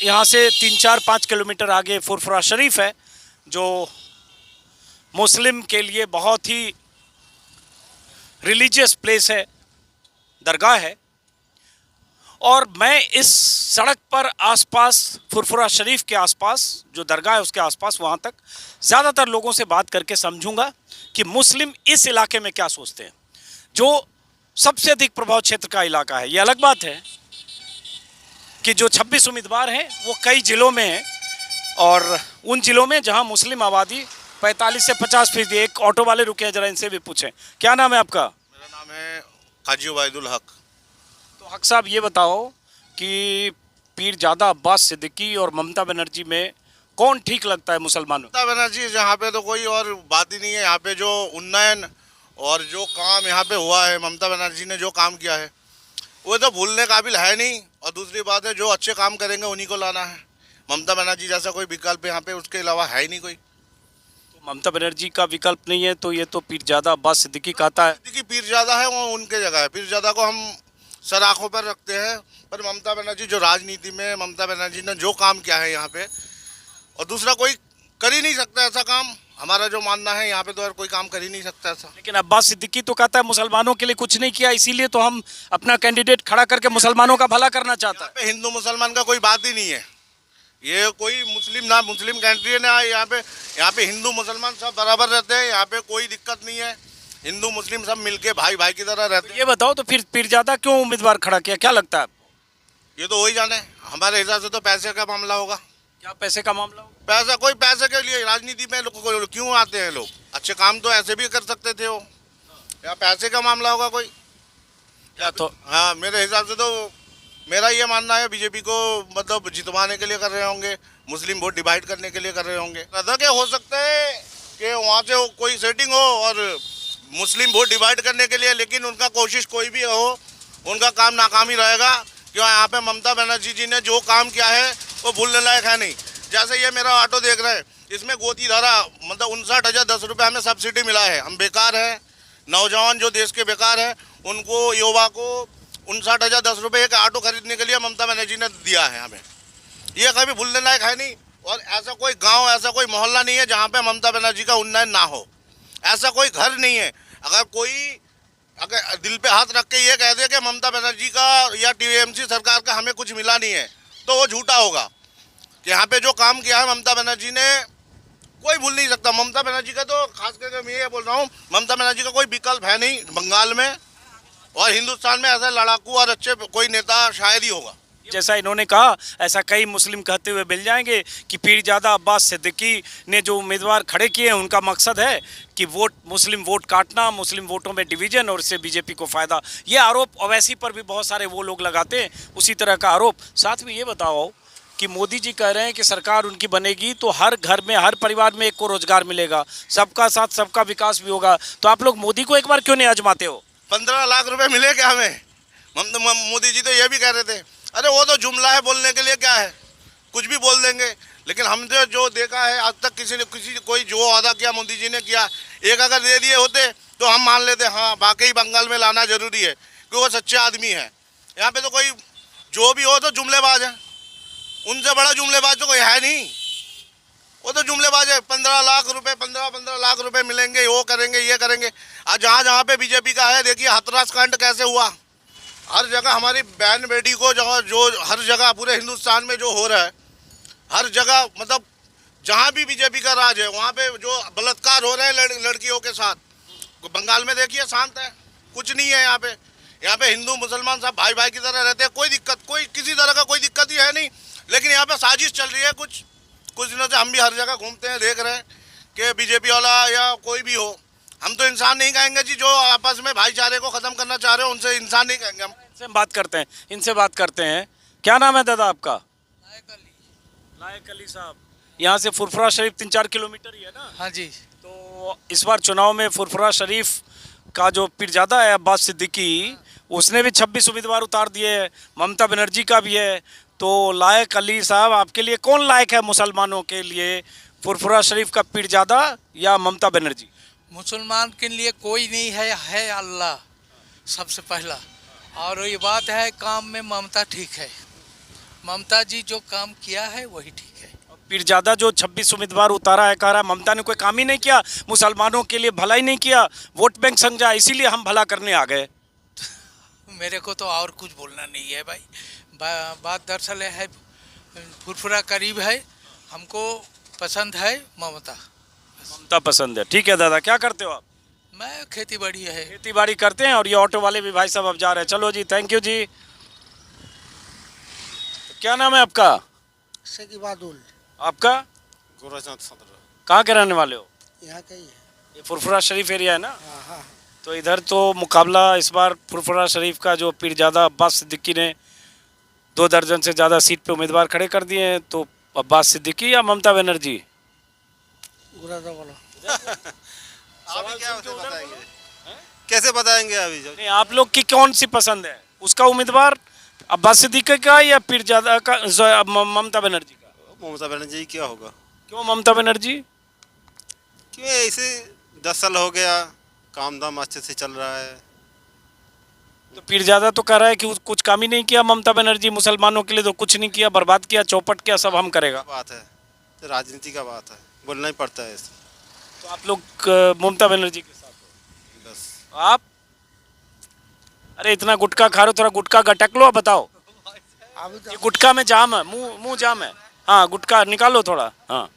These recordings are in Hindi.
यहाँ से 3-4-5 किलोमीटर आगे फुरफुरा शरीफ है, जो मुस्लिम के लिए बहुत ही रिलीजियस प्लेस है, दरगाह है। और मैं इस सड़क पर आसपास, फुरफुरा शरीफ के आसपास जो दरगाह है उसके आसपास, वहाँ तक ज़्यादातर लोगों से बात करके समझूंगा कि मुस्लिम इस इलाके में क्या सोचते हैं, जो सबसे अधिक प्रभाव क्षेत्र का इलाका है। ये अलग बात है कि जो 26 उम्मीदवार हैं वो कई ज़िलों में हैं, और उन ज़िलों में जहां मुस्लिम आबादी 45 से 50%। एक ऑटो वाले रुके हैं, जरा इनसे भी पूछें। क्या नाम है आपका? मेरा नाम है काजी उबैदुल हक। तो हक साहब, ये बताओ कि पीरजादा अब्बास सिद्दीकी और ममता बनर्जी में कौन ठीक लगता है मुसलमानों? ममता बनर्जी, यहाँ पे तो कोई और बात ही नहीं है। यहाँ पे जो उन्नयन और जो काम यहाँ पे हुआ है, ममता बनर्जी ने जो काम किया है वो तो भूलने काबिल है नहीं। और दूसरी बात है, जो अच्छे काम करेंगे उन्हीं को लाना है। ममता बनर्जी जैसा कोई विकल्प यहाँ पे उसके अलावा है ही नहीं कोई। तो ममता बनर्जी का विकल्प नहीं है, तो ये तो पीरजादा अब्बास सिद्दीकी कहता है। सिद्दीकी पीरजादा है, वो उनके जगह है। पीरजादा को हम सर आँखों पर रखते हैं, पर ममता बनर्जी जो राजनीति में ममता बनर्जी ने जो काम किया है यहाँ पे, और दूसरा कोई कर ही नहीं सकता ऐसा काम। हमारा जो मानना है, यहाँ पे तो और कोई काम कर ही नहीं सकता ऐसा। लेकिन अब्बास सिद्दीकी तो कहता है मुसलमानों के लिए कुछ नहीं किया, इसीलिए तो हम अपना कैंडिडेट खड़ा करके मुसलमानों का भला करना चाहता है। यहाँ पे हिंदू मुसलमान का कोई बात ही नहीं है। ये कोई मुस्लिम ना मुस्लिम कंट्री है ना। यहाँ पे हिंदू मुसलमान सब बराबर रहते हैं। यहाँ पे कोई दिक्कत नहीं है। हिंदू मुस्लिम सब मिलके भाई भाई की तरह रहते हैं। ये बताओ, तो फिर पीरजादा क्यों उम्मीदवार खड़ा किया, क्या लगता है आपको? ये तो वही जाने। हमारे हिसाब से तो पैसे का मामला होगा। क्या पैसे का मामला होगा? पैसा, कोई पैसे के लिए राजनीति में लोग क्यों आते हैं? लोग अच्छे काम तो ऐसे भी कर सकते थे वो। या पैसे का मामला होगा कोई? या तो हाँ, मेरे हिसाब से तो मेरा ये मानना है, बीजेपी को मतलब जितवाने के लिए कर रहे होंगे, मुस्लिम वोट डिवाइड करने के लिए कर रहे होंगे। ऐसा क्या हो सकता है कि वहाँ से कोई सेटिंग हो और मुस्लिम वोट डिवाइड करने के लिए, लेकिन उनका कोशिश कोई भी हो, उनका काम नाकामी रहेगा। क्यों? यहाँ पे ममता बनर्जी जी ने जो काम किया है वो भूलने लायक है नहीं। जैसे ये मेरा ऑटो देख रहे हैं, इसमें गोती धारा मतलब 59,010 रुपये हमें सब्सिडी मिला है। हम बेकार हैं, नौजवान जो देश के बेकार हैं, उनको युवा को 59,010 रुपये एक ऑटो खरीदने के लिए ममता बनर्जी ने दिया है हमें। ये कभी भूलने लायक है नहीं। और ऐसा कोई गांव, ऐसा कोई मोहल्ला नहीं है जहां पे ममता बनर्जी का उन्नयन ना हो। ऐसा कोई घर नहीं है। अगर दिल पे हाथ रख के ये कह दे कि ममता बनर्जी का या टीएमसी सरकार का हमें कुछ मिला नहीं है, तो वो झूठा होगा। कि यहाँ पे जो काम किया है ममता बनर्जी ने, कोई भूल नहीं सकता। ममता बनर्जी का तो खास करके मैं ये बोल रहा हूँ, ममता बनर्जी का कोई विकल्प है नहीं बंगाल में, और हिंदुस्तान में ऐसा लड़ाकू और अच्छे कोई नेता शायद ही होगा। जैसा इन्होंने कहा, ऐसा कई मुस्लिम कहते हुए मिल जाएंगे कि पीरजादा अब्बास सिद्दीकी ने जो उम्मीदवार खड़े किए हैं उनका मकसद है कि मुस्लिम वोट काटना, मुस्लिम वोटों में डिवीजन, और इससे बीजेपी को फ़ायदा। ये आरोप ओवैसी पर भी बहुत सारे वो लोग लगाते हैं, उसी तरह का आरोप। साथ में ये बताओ कि मोदी जी कह रहे हैं कि सरकार उनकी बनेगी तो हर घर में, हर परिवार में एक को रोजगार मिलेगा, सबका साथ सबका विकास भी होगा। तो आप लोग मोदी को एक बार क्यों नहीं आजमाते हो? 15 लाख रुपए मिले क्या हमें? मोदी जी तो ये भी कह रहे थे। अरे वो तो जुमला है, बोलने के लिए क्या है, कुछ भी बोल देंगे। लेकिन हमने जो देखा है आज तक, कोई जो वादा किया मोदी जी ने किया, एक अगर दे दिए होते तो हम मान लेते हाँ वाकई बंगाल में लाना जरूरी है, क्योंकि वो सच्चे आदमी है। यहाँ पे तो कोई जो भी हो तो जुमलेबाज है। उनसे बड़ा जुमलेबाज तो कोई है नहीं। वो तो जुमलेबाज है। 15 लाख रुपए, 15 लाख रुपए मिलेंगे, वो करेंगे, ये करेंगे। आज जहाँ जहाँ पे बीजेपी का है, देखिए हाथरस कांड कैसे हुआ। हर जगह हमारी बहन बेटी को जो हर जगह पूरे हिंदुस्तान में जो हो रहा है, हर जगह मतलब जहाँ भी बीजेपी का राज है वहाँ पे जो बलात्कार हो रहे हैं लड़कियों के साथ, बंगाल में देखिए शांत है, कुछ नहीं है। यहाँ पे हिंदू मुसलमान सब भाई भाई की तरह रहते हैं। कोई दिक्कत, कोई किसी तरह का कोई दिक्कत ही है नहीं। लेकिन यहाँ पे साजिश चल रही है। कुछ दिनों से हम भी हर जगह घूमते हैं, देख रहे हैं कि बीजेपी वाला या कोई भी हो, हम तो इंसान नहीं कहेंगे जी। जो आपस में भाईचारे को ख़त्म करना चाह रहे हो उनसे इंसान नहीं कहेंगे हम। इनसे बात करते हैं। क्या नाम है दादा आपका? लायक अली साहब। यहाँ से फुरफुरा शरीफ 3-4 किलोमीटर ही है ना? हाँ जी। तो इस बार चुनाव में फुरफुरा शरीफ का जो पीरजादा है अब्बास सिद्दीकी, उसने भी 26 उम्मीदवार उतार दिए हैं, ममता बनर्जी का भी है। तो लायक अली साहब, आपके लिए कौन लायक है मुसलमानों के लिए, फुरफुरा शरीफ का पीरजादा या ममता बनर्जी? मुसलमान के लिए कोई नहीं है अल्लाह सबसे पहला। और ये बात है, काम में ममता ठीक है। ममता जी जो काम किया है वही ठीक है। पीरजादा जो 26 उम्मीदवार उतारा है, कह रहा है ममता ने कोई काम ही नहीं किया, मुसलमानों के लिए भला ही नहीं किया, वोट बैंक समझा, इसीलिए हम भला करने आ गए। मेरे को तो और कुछ बोलना नहीं है भाई। बात दरअसल है फुरफुरा करीब है, हमको पसंद है ममता। ममता पसंद है, ठीक है दादा। क्या करते हो आप? मैं खेती बाड़ी है। खेती बाड़ी करते हैं। और ये ऑटो वाले भी भाई साहब अब जा रहे हैं। चलो जी, थैंक यू जी। क्या नाम है आपका? सकीबादुल। आपका? गोरखनाथ सदर। कहाँ के रहने वाले हो? यहाँ का ही है। ये फुरफुरा शरीफ एरिया है ना? हाँ हाँ। तो इधर तो मुकाबला इस बार फुरफुरा शरीफ का जो पीरजादा अब्बास सिद्दीकी ने 2 दर्जन से ज़्यादा सीट पे उम्मीदवार खड़े कर दिए हैं, तो अब्बास सिद्दीकी या ममता बनर्जी? गुरादा बोलो। अभी क्या बताएंगे? कैसे बताएंगे अभी जो नहीं, आप लोग की कौन सी पसंद है? उसका उम्मीदवार अब्बास सिद्दीकी का या पीरजादा का, ममता बनर्जी का? ममता बनर्जी क्या होगा? क्यों ममता बनर्जी? क्यों ऐसे 10 साल हो गया, काम धाम अच्छे से चल रहा है। तो पीरजादा तो कह रहा है कि कुछ काम ही नहीं किया ममता बनर्जी, मुसलमानों के लिए तो कुछ नहीं किया, बर्बाद किया, चौपट किया, सब हम करेगा। बात है, राजनीति का बात है, बोलना ही पड़ता है ऐसे। तो आप लोग ममता बनर्जी के साथ हो? बस आप? अरे इतना गुटखा खा रहे हो, थोड़ा गुटखा गटक लो, बताओ। अभी तो ये गुटखा में जाम है, मुंह जाम है। हाँ, गुटखा निकालो थोड़ा। हाँ,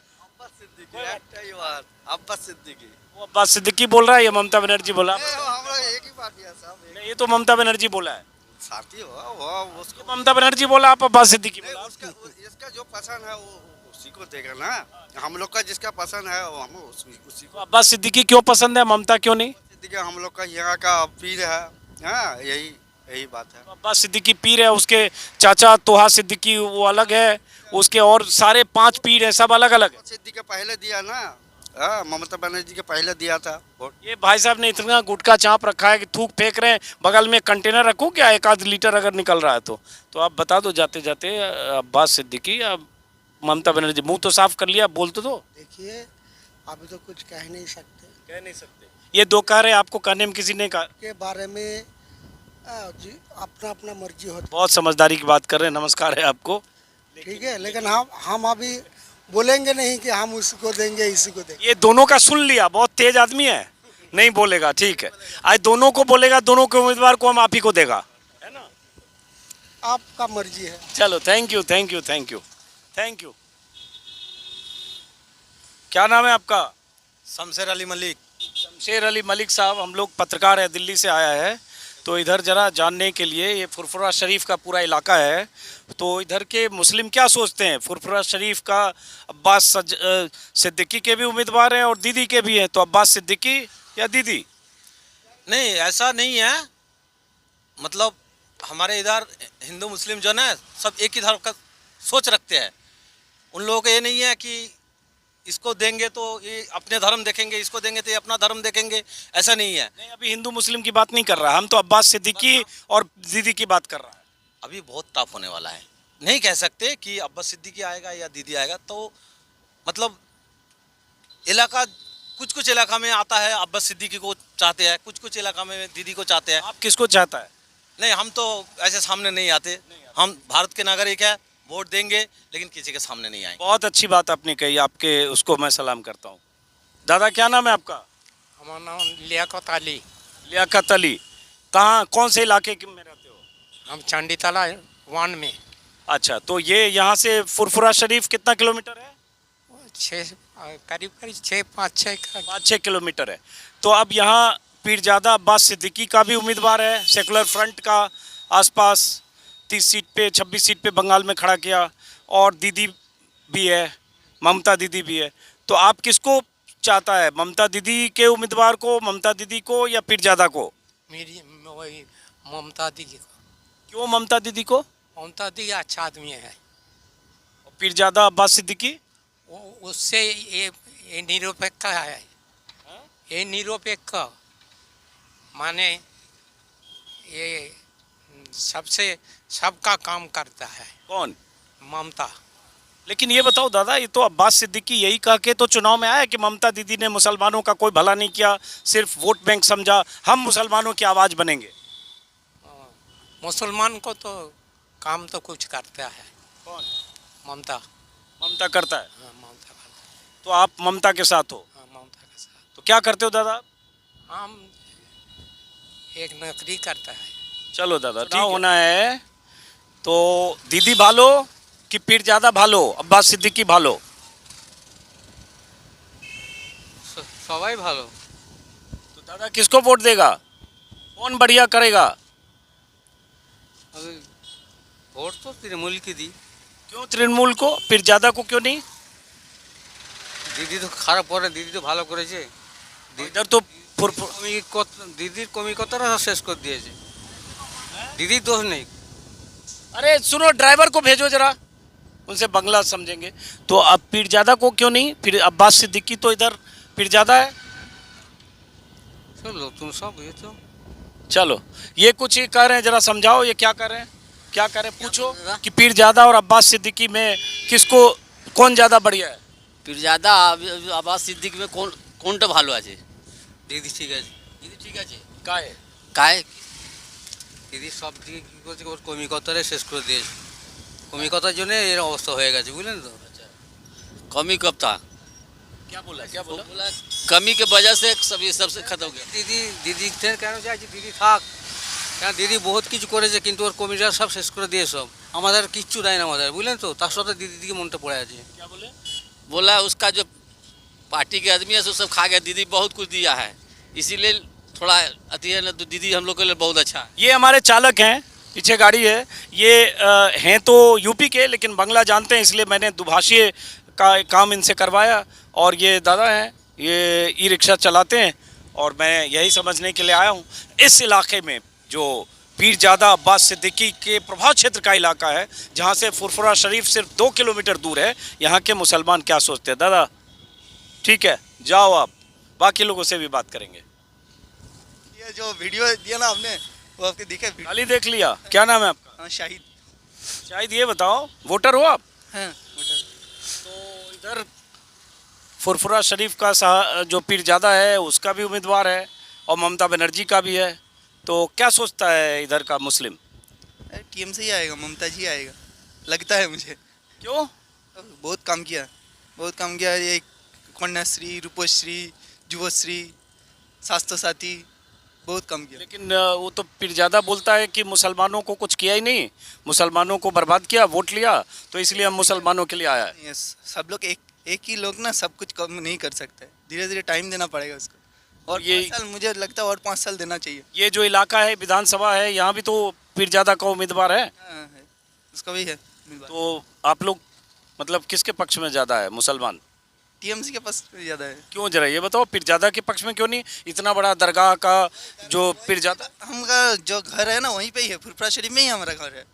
अब्बास सिद्दीकी वो अब्बास सिद्दीकी बोल रहा है या ममता बनर्जी बोला? हमरा एक ही पार्टी है साहब, नहीं, ये तो ममता बनर्जी बोला है। साथी हो वो उसको ममता बनर्जी बोला, आप अब्बास सिद्दीकी बोला। उसका इसका जो पसंद है वो उसी को देगा ना। हम लोग का जिसका पसंद है वो हम उसी तो को। अब्बास सिद्दीकी क्यों पसंद है, ममता क्यों नहीं? सिद्दीकी हम लोग का यहाँ का पीर है। हाँ, यही बात है। तो अब्बास सिद्दीकी पीर है, उसके चाचा तोहा सिद्दीकी वो अलग है, उसके और सारे 5 पीर हैं, सब अलग अलग है। सिद्दीकी पहले दिया ना। हाँ, ममता बनर्जी के पहले दिया था वोट। ये भाई साहब ने इतना गुटखा चाप रखा है कि थूक फेंक रहे हैं। बगल में कंटेनर रखूं क्या, 1 लीटर अगर निकल रहा है तो आप बता दो जाते जाते, अब्बास सिद्दीकी या ममता बनर्जी? मुंह तो साफ कर लिया, बोल तो दो। देखिए, अभी तो कुछ कह नहीं सकते कह नहीं सकते। ये 2 कह रहे, आपको कहने में किसी ने कहा? के बारे में। जी, अपना अपना मर्जी होती बहुत समझदारी की बात कर रहे हैं, नमस्कार है आपको। है, ठीक है। लेकिन हम अभी बोलेंगे नहीं कि हम उसको देंगे इसी को देंगे। ये दोनों का सुन लिया, बहुत तेज आदमी है, नहीं बोलेगा, ठीक है। आज दोनों को बोलेगा, दोनों के उम्मीदवार को हम आप ही को देगा, है ना? आपका मर्जी है। चलो, thank you thank you thank you thank you. क्या नाम है आपका? शमशेर अली मलिक। शमशेर अली मलिक साहब, हम लोग पत्रकार है, दिल्ली से आया है, तो इधर जरा जानने के लिए, ये फुरफुरा शरीफ का पूरा इलाका है, तो इधर के मुस्लिम क्या सोचते हैं? फुरफुरा शरीफ का अब्बास सिद्दीकी के भी उम्मीदवार हैं और दीदी के भी हैं, तो अब्बास सिद्दीकी या दीदी? नहीं, ऐसा नहीं है। मतलब हमारे इधर हिंदू मुस्लिम जो है सब एक ही धर्म का सोच रखते हैं। उन लोगों को ये नहीं है कि इसको देंगे तो ये अपने धर्म देखेंगे, इसको देंगे तो ये अपना धर्म देखेंगे, ऐसा नहीं है। नहीं, अभी हिंदू मुस्लिम की बात नहीं कर रहा, हम तो अब्बास सिद्दीकी और दीदी की बात कर रहा है। अभी बहुत टफ होने वाला है, नहीं कह सकते कि अब्बास सिद्दीकी आएगा या दीदी आएगा। तो मतलब इलाका, कुछ इलाका में आता है अब्बास सिद्दीकी को चाहते हैं, कुछ इलाका में दीदी को चाहते हैं। आप किसको चाहता है? नहीं, हम तो ऐसे सामने नहीं आते। हम भारत के नागरिक है, वोट देंगे लेकिन किसी के सामने नहीं आएंगे। बहुत अच्छी बात आपने कही, आपके उसको मैं सलाम करता हूँ। दादा क्या नाम है आपका? हमारा नाम लियाकत अली। लियाकत अली, कहाँ, कौन से इलाके में रहते हो? हम चांदी ताला 1 में। अच्छा, तो ये यहाँ से फुरफुरा शरीफ कितना किलोमीटर है? 6 करीब 5-6 किलोमीटर है। तो अब यहाँ पीरजादा अब्बास सिद्दीकी का भी उम्मीदवार है, सेकुलर फ्रंट का आसपास 30 सीट पे, 26 सीट पे बंगाल में खड़ा किया, और दीदी भी है, ममता दीदी भी है। तो आप किसको चाहता है, ममता दीदी के उम्मीदवार को, ममता दीदी को या पीरजादा को? मेरी वही ममता दीदी को। क्यों ममता दीदी को? ममता दीदी अच्छा आदमी है। और पीरजादा अब्बास सिद्दीकी? उससे ये निरपेक्ष है। ये निरपेक्ष माने ये सबका काम करता है। कौन? ममता। लेकिन ये बताओ दादा, ये तो अब्बास सिद्दीकी यही कह के तो चुनाव में आया कि ममता दीदी ने मुसलमानों का कोई भला नहीं किया, सिर्फ वोट बैंक समझा, हम मुसलमानों की आवाज़ बनेंगे। मुसलमान को तो काम तो कुछ करता है। कौन? ममता। ममता करता है। हाँ, ममता करता तो आप ममता के साथ हो? है। हाँ, ममता के साथ तो क्या करते हो दादा? हम एक नौकरी करता है। चलो दादा, चुनाव ठीक होना है तो दीदी भालो कि पीरजादा भालो, अब्बास सिद्दीकी भालो? सवाई भालो। तो दादा किसको वोट देगा? कौन बढ़िया करेगा? अभी वोट तो तृणमूल की दी। क्यों तृणमूल को, पीरजादा को क्यों नहीं? দিদি তো খারাপ করে, দিদি তো ভালো করেছে। इधर तो फुरफुर দিদির কমি কতটা শেষ করে দিয়েছে, দিদির দোষ নেই। अरे सुनो, ड्राइवर को भेजो जरा, उनसे बंगला समझेंगे। तो अब पीरजादा को क्यों नहीं? फिर अब्बास सिद्दीकी तो इधर पीरजादा है। चलो तुम सब ये तो चलो, ये कुछ ही कह रहे हैं, जरा समझाओ ये क्या कर रहे हैं, क्या कर रहे हैं? पूछो बोलेगा? कि पीरजादा और अब्बास सिद्दीकी में किसको, कौन ज़्यादा बढ़िया है? পীরজাদা আবাস সিদ্দিক में কোনটা ভালো আছে? দিদি ঠিক আছে। দিদি ঠিক আছে। का है? কায় দিদি সব দিকে কী করছে, ওর কমিকতারে শেষ করে দিয়েছে। কমিকতার জন্য এর অবস্থা হয়ে গেছে, বুঝলেন তো। कमी कब था? क्या बोला, क्या वो बोला? बोला कमी के वजह से सब ये सबसे खत्म हो गया। দিদি দিদি কেন চাইছি দিদি থাক, কারণ দিদি বহুত কিছু করেছে, কিন্তু ওর কমিটা সব শেষ করে দিয়ে সব আমাদের কিচ্ছু দেয় না আমাদের, বুঝলেন তো। তার সাথে দিদি দিকে মনটা পড়ে আছে। क्या बोले? बोला उसका जो पार्टी के आदमी है सो सब खा गया, दीदी बहुत कुछ दिया है, इसीलिए थोड़ा अति है ना, तो दीदी हम लोग के लिए बहुत अच्छा है। ये हमारे चालक हैं, पीछे गाड़ी है, ये हैं तो यूपी के, लेकिन बंगला जानते हैं, इसलिए मैंने दुभाषीय का काम इनसे करवाया। और ये दादा हैं, ये ई रिक्शा चलाते हैं, और मैं यही समझने के लिए आया हूँ इस इलाके में जो पीरजादा अब्बास सिद्दीकी के प्रभाव क्षेत्र का इलाका है, जहाँ से फुरफुरा शरीफ सिर्फ 2 किलोमीटर दूर है। यहाँ के मुसलमान क्या सोचते हैं? दादा ठीक है, जाओ आप, बाकी लोगों से भी बात करेंगे। ये जो वीडियो दिया ना आपने, वो आपके दिखे? खाली देख लिया? क्या नाम है आपका? हाँ, शाहिद। शायद ये बताओ, वोटर हो आप? हाँ, तो इधर फुरफुरा शरीफ का जो पीरजादा है उसका भी उम्मीदवार है, और ममता बनर्जी का भी है। तो क्या सोचता है इधर का मुस्लिम? टीएमसी ही आएगा, ममता जी आएगा, लगता है मुझे। क्यों? बहुत काम किया, बहुत काम किया। ये कन्याश्री, रूपश्री, युवश्री, स्वास्थ्य साथी, बहुत काम किया। लेकिन वो तो पीरजादा बोलता है कि मुसलमानों को कुछ किया ही नहीं, मुसलमानों को बर्बाद किया, वोट लिया, तो इसलिए हम मुसलमानों के लिए आया है। यस, सब लोग एक ही लोग ना सब कुछ कम नहीं कर सकते, धीरे धीरे टाइम देना पड़ेगा उसको। और ये- 5 साल, मुझे लगता है और 5 साल देना चाहिए। ये जो इलाका है विधानसभा है, यहाँ भी तो पीरजादा का उम्मीदवार है। हाँ, है, उसका भी है उम्मीदवार। तो आप लोग मतलब किसके पक्ष में ज़्यादा है मुसलमान? टीएमसी के पास ज़्यादा है। क्यों, जरा ये बताओ, पीरजादा के पक्ष में क्यों नहीं? इतना बड़ा दरगाह का जो पीरजादा, हमारा जो घर है ना वहीं पे ही है, फुरफुरा शरीफ में ही हमारा घर है।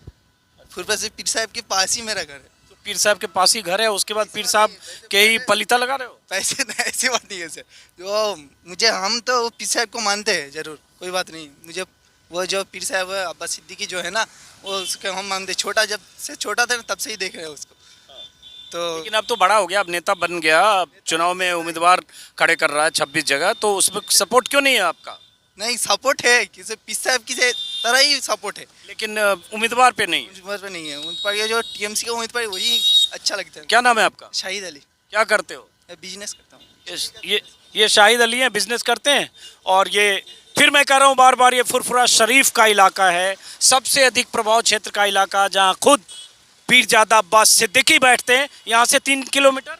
फुरफुरा शरीफ पीर साहब के पास ही मेरा घर है। तो पीर साहब के पास ही घर है, उसके बाद पीर साहब के ही पलीता लगा रहे हो? पैसे नहीं, ऐसी बात नहीं है सर। जो मुझे, हम तो पीर साहब को मानते हैं जरूर, कोई बात नहीं। मुझे वो जो पीर साहब है अब्बास सिद्दीकी जो है ना, वो उसके हम मानते, छोटा जब से छोटा था तब से ही देख रहे हैं उसको। तो लेकिन अब तो बड़ा हो गया, अब नेता बन गया, अब चुनाव में उम्मीदवार खड़े कर रहा है 26 जगह, तो उसमें सपोर्ट क्यों नहीं है आपका? नहीं, सपोर्ट है, किसी पीर साहब की तरह ही सपोर्ट है, लेकिन उम्मीदवार पे नहीं है। उम्मीदवार पे नहीं है। उन पर ये जो टीएमसी का उम्मीदवार है वही अच्छा लगता है। क्या नाम है आपका? शाहिद अली। क्या करते हो? मैं बिजनेस करता हूँ। ये शाहिद अली हैं, बिजनेस करते हैं। और ये फिर मैं कह रहा हूँ बार बार, ये फुरफुरा शरीफ का इलाका है, सबसे अधिक प्रभाव क्षेत्र का इलाका, जहाँ खुद पीरजादा अब्बास सिद्दीकी बैठते हैं। यहाँ से 3 किलोमीटर,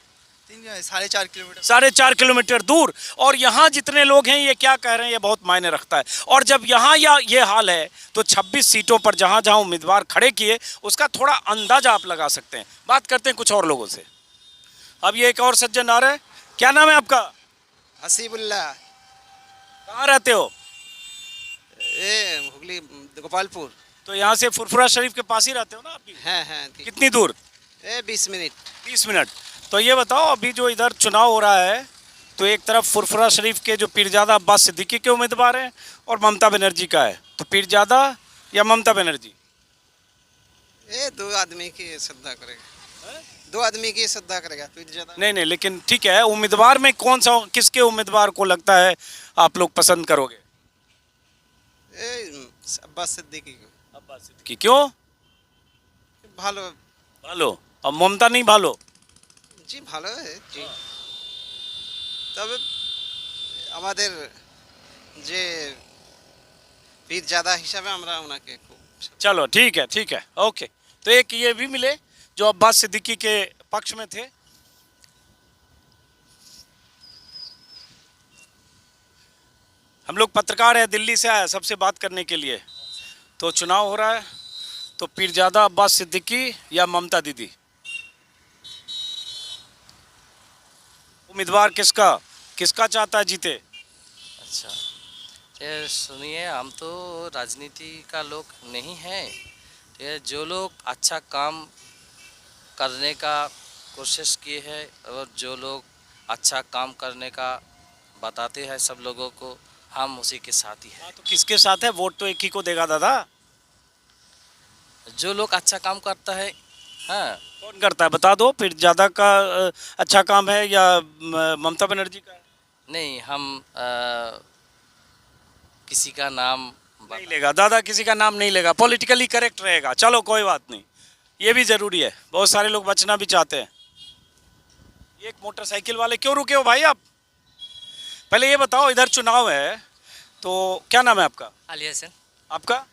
4.5 किलोमीटर 4.5 किलोमीटर दूर। और यहाँ जितने लोग हैं ये क्या कह रहे हैं, ये बहुत मायने रखता है। और जब यहाँ ये हाल है, तो 26 सीटों पर जहाँ जहाँ उम्मीदवार खड़े किए, उसका थोड़ा अंदाजा आप लगा सकते हैं। बात करते हैं कुछ और लोगों से। अब ये एक और सज्जन आ रहे हैं। क्या नाम है आपका? हसीबुल्ला। कहाँ रहते हो? ये हुगली, गोपालपुर। तो यहाँ से फुरफुरा शरीफ के पास ही रहते हो ना आप भी? हैं। कितनी दूर? 20 मिनट। 20 मिनट। तो ये बताओ, अभी जो इधर चुनाव हो रहा है, तो एक तरफ फुरफुरा शरीफ के जो पीरजादा अब्बास सिद्दीकी के उम्मीदवार हैं, और ममता बनर्जी का है, तो पीरजादा या ममता बनर्जी? ये 2 आदमी की श्रद्धा करेगा, 2 आदमी की श्रद्धा करेगा, तो ज़्यादा नहीं, लेकिन ठीक है, उम्मीदवार में कौन सा, किसके उम्मीदवार को लगता है आप लोग पसंद करोगे? अब्बास सिद्दीकी को। अब्बास सिद्दीकी। क्यों? ভালো ভালো। আর মমতা নেই ভালো? জি ভালো জি, তবে আমাদের যে পীরজাদা হিসাবে আমরা ওনাকে খুব चलो ठीक है ओके। तो एक ये भी मिले जो अब्बास सिद्दीकी के पक्ष में थे। हम लोग पत्रकार हैं, दिल्ली से आए सबसे बात करने के लिए। तो चुनाव हो रहा है, तो पीरजादा अब्बास सिद्दीकी या ममता दीदी, उम्मीदवार किसका किसका चाहता है जीते? अच्छा, ये सुनिए, हम तो राजनीति का लोग नहीं हैं। ये जो लोग अच्छा काम करने का कोशिश किए हैं और जो लोग अच्छा काम करने का बताते हैं सब लोगों को, हम उसी के साथ ही हैं। तो किसके साथ है? वोट तो एक ही को देगा दादा। जो लोग अच्छा काम करता है, हाँ। कौन करता है बता दो। पीरजादा का अच्छा काम है या ममता बनर्जी का? नहीं, हम किसी का नाम नहीं लेगा दादा, किसी का नाम नहीं लेगा, पॉलिटिकली करेक्ट रहेगा। चलो कोई बात नहीं, ये भी जरूरी है, बहुत सारे लोग बचना भी चाहते हैं। एक मोटरसाइकिल वाले क्यों रुके हो भाई आप? पहले ये बताओ, इधर चुनाव है तो क्या नाम है आपका? अली हसन। आपका?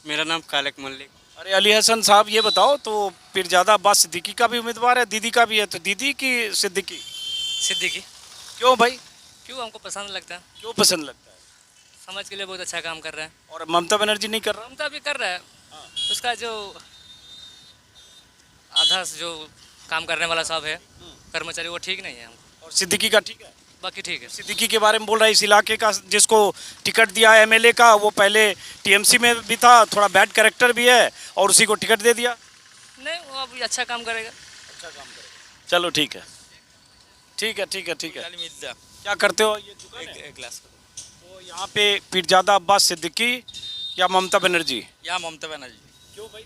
मेरा नाम कालक मल्लिक। अरे अली हसन साहब, ये बताओ, तो पीरजादा अब्बास सिद्दीकी का भी उम्मीदवार है, दीदी का भी है, तो दीदी की सिद्दीकी? सिद्दीकी। क्यों भाई? क्यों? हमको पसंद लगता है, क्यों पसंद लगता है? समाज के लिए बहुत अच्छा काम कर रहा है। और ममता बनर्जी नहीं कर रहा? ममता भी कर रहा है, उसका जो आधा जो काम करने वाला सब है कर्मचारी, वो ठीक नहीं है हमको। और सिद्दीकी का ठीक है? बाकी ठीक है। सिद्दीकी के बारे में बोल रहा है, इस इलाके का जिसको टिकट दिया है एमएलए का, वो पहले टीएमसी में भी था, थोड़ा बैड कैरेक्टर भी है, और उसी को टिकट दे दिया। नहीं, वो अभी अच्छा काम करेगा। अच्छा काम करेगा। चलो ठीक है ठीक है ठीक है ठीक है। क्या करते हो? ये दुकान है? एक गिलास। तो यहाँ पे पीरजादा अब्बास सिद्दीकी या ममता बनर्जी? या ममता बनर्जी। क्यों भाई?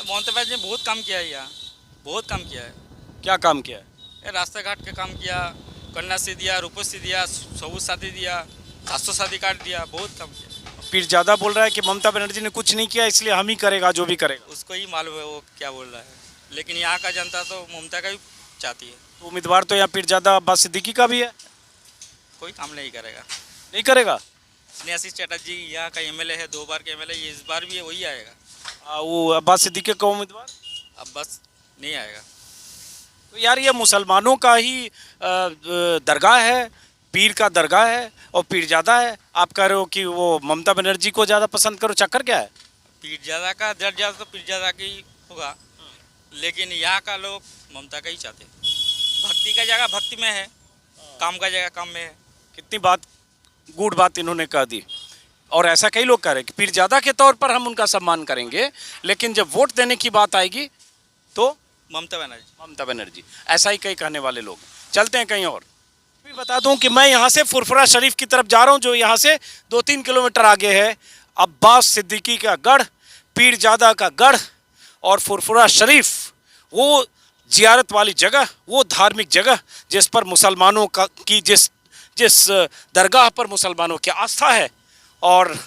ममता बनर्जी ने बहुत काम किया है, यहाँ बहुत काम किया है। क्या काम किया है? ये रास्ता घाट का काम किया, कन्याश्री दिया, रूपश्री दिया, सबूत शादी दिया, 700 शादी कार्ड दिया, बहुत काम किया। पीरजादा बोल रहा है कि ममता बनर्जी ने कुछ नहीं किया, इसलिए हम ही करेगा जो भी करेगा। उसको ही मालूम है वो क्या बोल रहा है, लेकिन यहाँ का जनता तो ममता का भी चाहती है। तो उम्मीदवार तो यहाँ पीरजादा अब्बास सिद्दीकी का भी है। कोई काम नहीं करेगा। नहीं करेगा? स्नेहाशीष चटर्जी यहाँ का एमएलए है, 2 बार के एमएलए, ये इस बार भी है, वही आएगा। वो अब्बास सिद्दीकी का उम्मीदवार अब बस नहीं आएगा। तो यार ये मुसलमानों का ही दरगाह है, पीर का दरगाह है, और पीरजादा है। आप कह रहे हो कि वो ममता बनर्जी को ज़्यादा पसंद करो, चक्कर क्या है? पीरजादा का दर्जा तो पीरजादा का ही होगा, लेकिन यहाँ का लोग ममता का ही चाहते हैं। भक्ति का जगह भक्ति में है, काम का जगह काम में है। कितनी बात, गुड बात इन्होंने कह दी। और ऐसा कई लोग कह रहे हैं कि पीरजादा के तौर पर हम उनका सम्मान करेंगे, लेकिन जब वोट देने की बात आएगी तो ममता बनर्जी। ऐसा ही कई कहने वाले लोग। चलते हैं कहीं और। भी बता दूं कि मैं यहाँ से फुरफुरा शरीफ की तरफ जा रहा हूँ, जो यहाँ से 2-3 किलोमीटर आगे है। अब्बास सिद्दीकी का गढ़, पीरजादा का गढ़, और फुरफुरा शरीफ वो जियारत वाली जगह, वो धार्मिक जगह जिस पर मुसलमानों का की जिस दरगाह पर मुसलमानों की आस्था है, और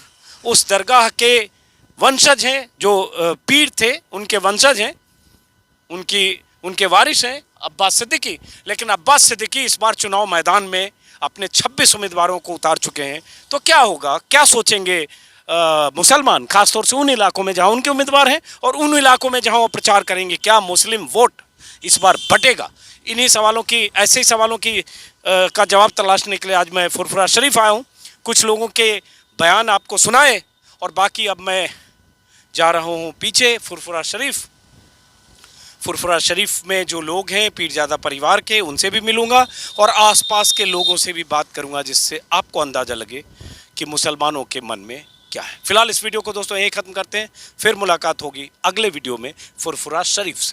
उस दरगाह के वंशज हैं, जो पीर थे उनके वंशज हैं, उनके वारिस हैं अब्बास सिद्दीकी। लेकिन अब्बास सिद्दीकी इस बार चुनाव मैदान में अपने 26 उम्मीदवारों को उतार चुके हैं। तो क्या होगा, क्या सोचेंगे मुसलमान, खासतौर से उन इलाकों में जहां उनके उम्मीदवार हैं, और उन इलाकों में जहां वो प्रचार करेंगे, क्या मुस्लिम वोट इस बार बटेगा? इन्हीं सवालों की, ऐसे ही सवालों की का जवाब तलाशने के लिए आज मैं फुरफुरा शरीफ आया हूँ। कुछ लोगों के बयान आपको सुनाए, और बाकी अब मैं जा रहा हूँ पीछे फुरफुरा शरीफ में जो लोग हैं पीरजादा परिवार के, उनसे भी मिलूंगा, और आसपास के लोगों से भी बात करूंगा, जिससे आपको अंदाज़ा लगे कि मुसलमानों के मन में क्या है। फिलहाल इस वीडियो को दोस्तों यहीं ख़त्म करते हैं, फिर मुलाकात होगी अगले वीडियो में फुरफुरा शरीफ से।